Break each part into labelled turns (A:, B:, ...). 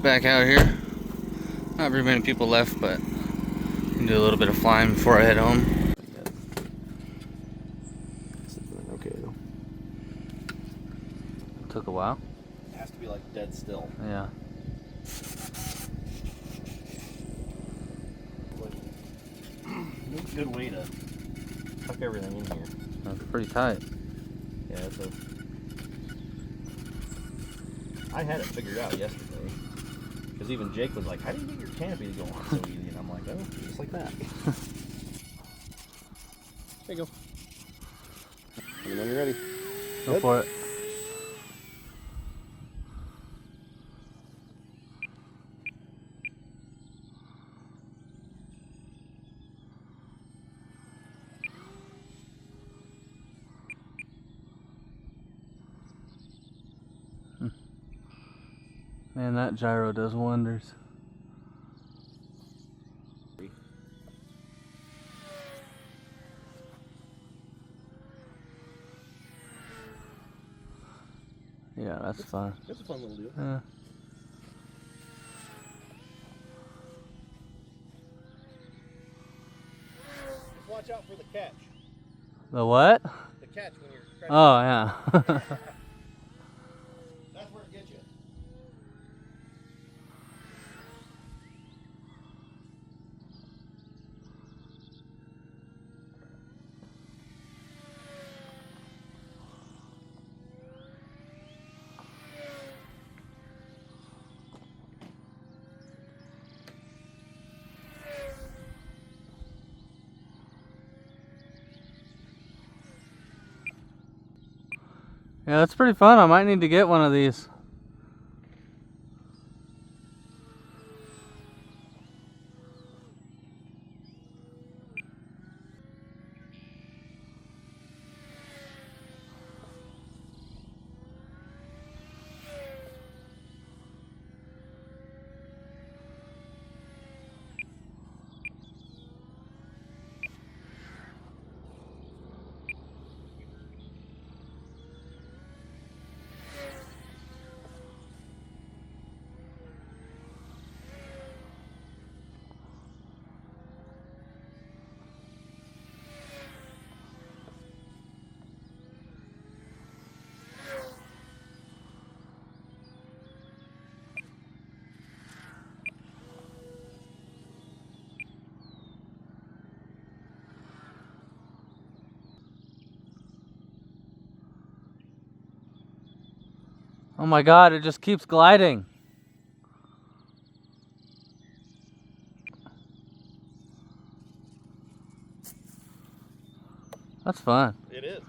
A: back out here. Not very many people left, but I can do a little bit of flying before I head home.
B: Okay, though.
A: Took a while.
B: It has to be like dead still.
A: Yeah.
B: Good way to tuck everything in here.
A: That's pretty tight.
B: Yeah, it's a. I had it figured out yesterday. Because even Jake was like, how do you get your canopy to go on so easy? And I'm like, oh, just like that. There you go. Let me know when you're ready.
A: Go
B: Good.
A: for it. Man, that gyro does wonders. Yeah, that's fun.
B: That's a fun little deal.
A: Yeah.
B: Just watch out for the catch.
A: The what?
B: The catch when you're trying
A: Oh, yeah.
B: That's where it gets you.
A: Yeah, that's pretty fun. I might need to get one of these. Oh my God, it just keeps gliding. That's fun.
B: It is.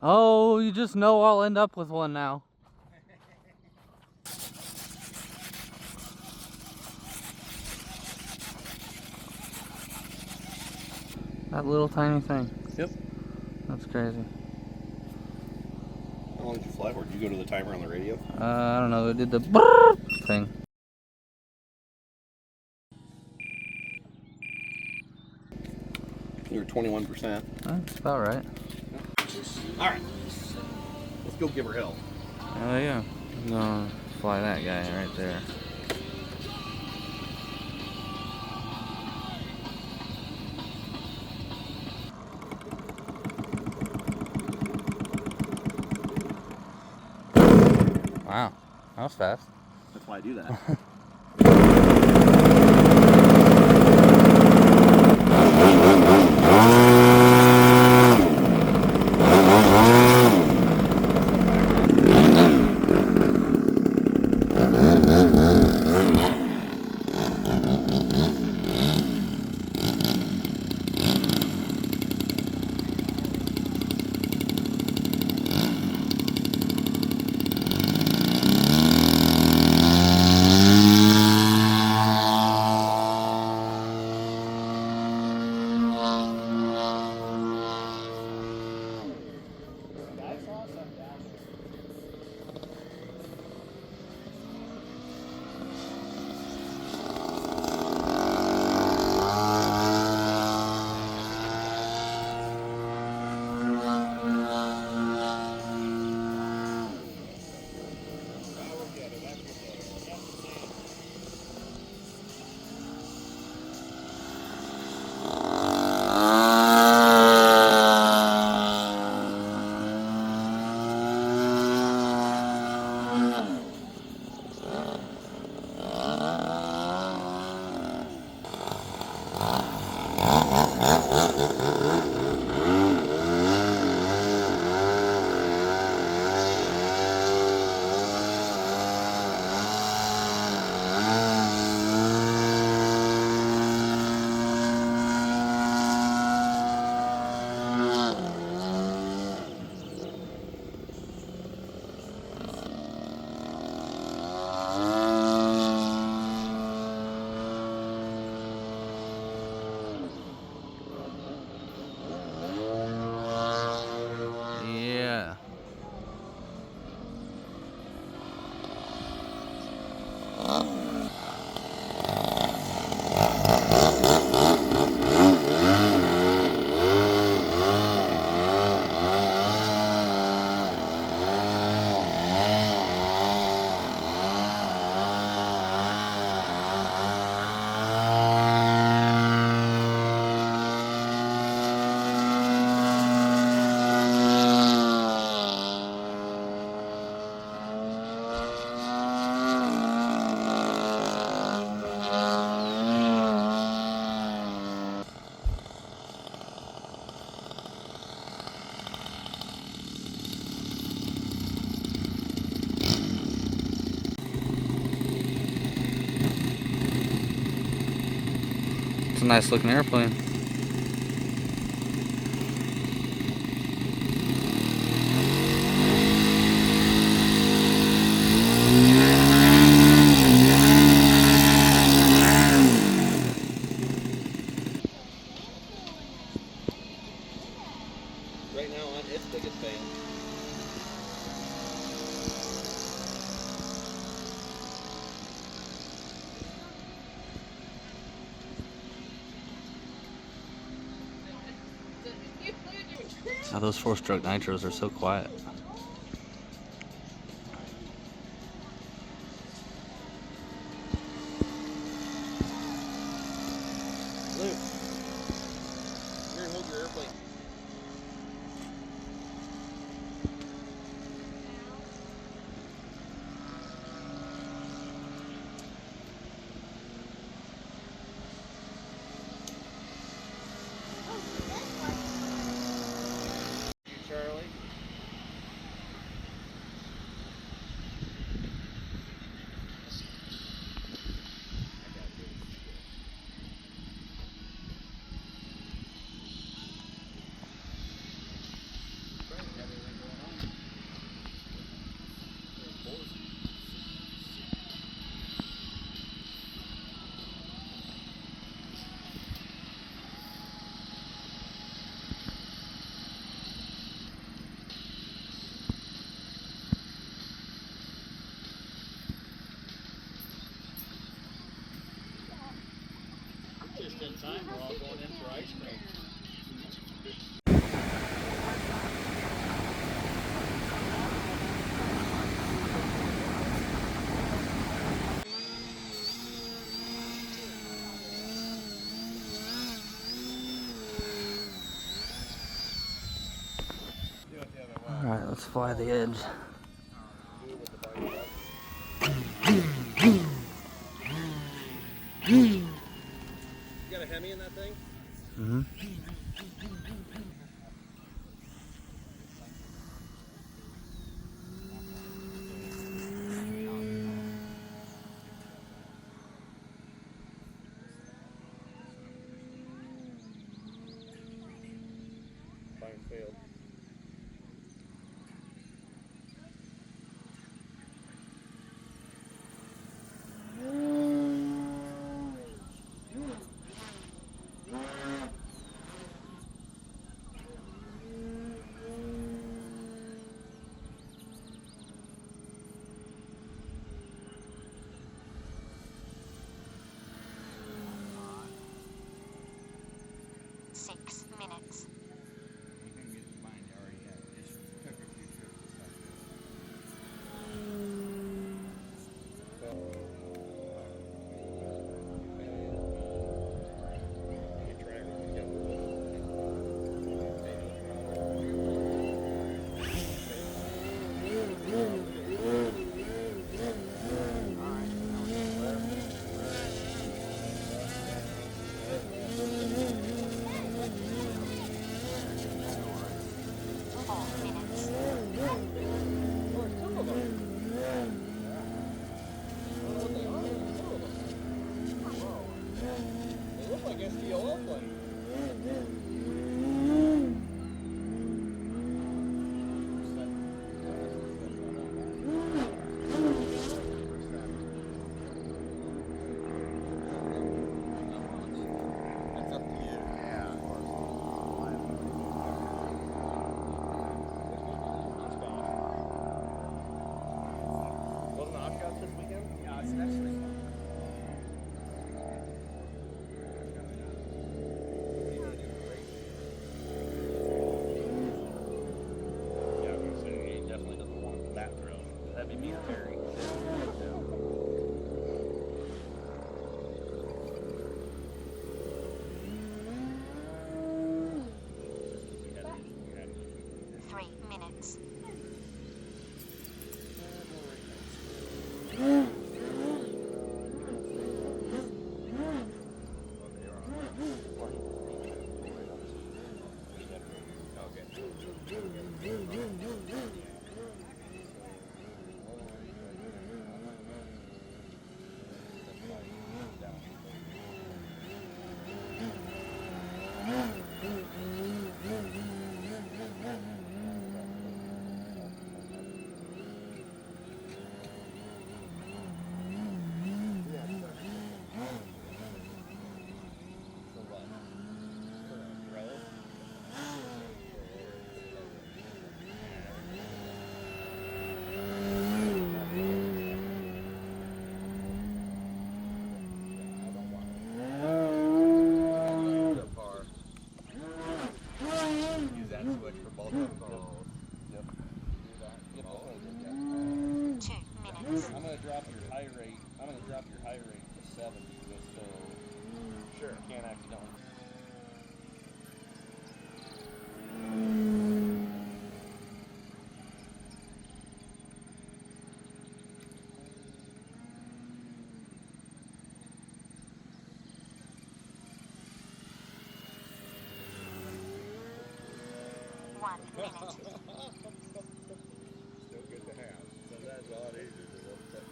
A: Oh, you just know I'll end up with one now. That little tiny thing.
B: Yep.
A: That's crazy.
B: How long did you fly for? Did you go to the timer on the radio?
A: I don't know. It did the brrrr thing.
B: You're 21%.
A: That's about right.
B: All right. Let's go give her hell.
A: Oh yeah. I'm gonna fly that guy right there. Wow, that was fast.
B: That's why I do that.
A: a nice looking airplane.
B: Right now on its biggest fail.
A: Now those 4-stroke nitros are so quiet.
B: Luke, here and hold your airplane. Charlie. Just in time, we're all going in for ice cream.
A: Alright, let's fly the edge.
B: You got a Hemi in that thing?
A: Mm-hmm.
B: Fine failed.
C: Still good to have. Sometimes all it is a little touch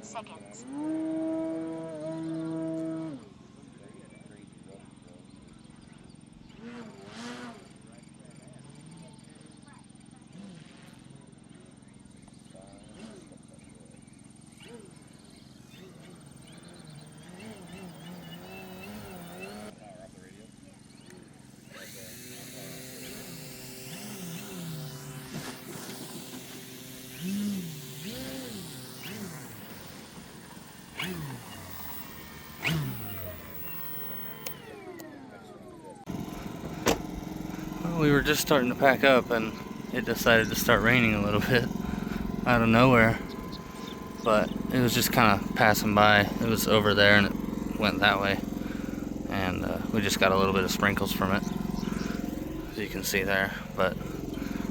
D: Seconds.
A: We were just starting to pack up and it decided to start raining a little bit out of nowhere, but it was just kind of passing by. It was over there and it went that way, and we just got a little bit of sprinkles from it, as you can see there. But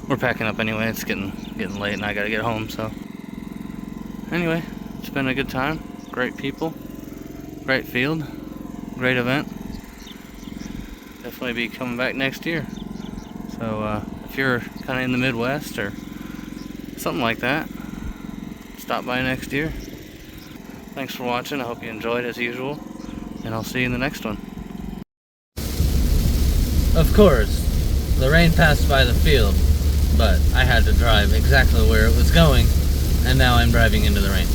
A: we're packing up anyway. It's getting late and I gotta get home. So anyway, it's been a good time. Great people, great field, great event. Definitely be coming back next year. So if you're kind of in the Midwest or something like that, stop by next year. Thanks for watching. I hope you enjoyed as usual, and I'll see you in the next one. Of course, the rain passed by the field, but I had to drive exactly where it was going, and now I'm driving into the rain.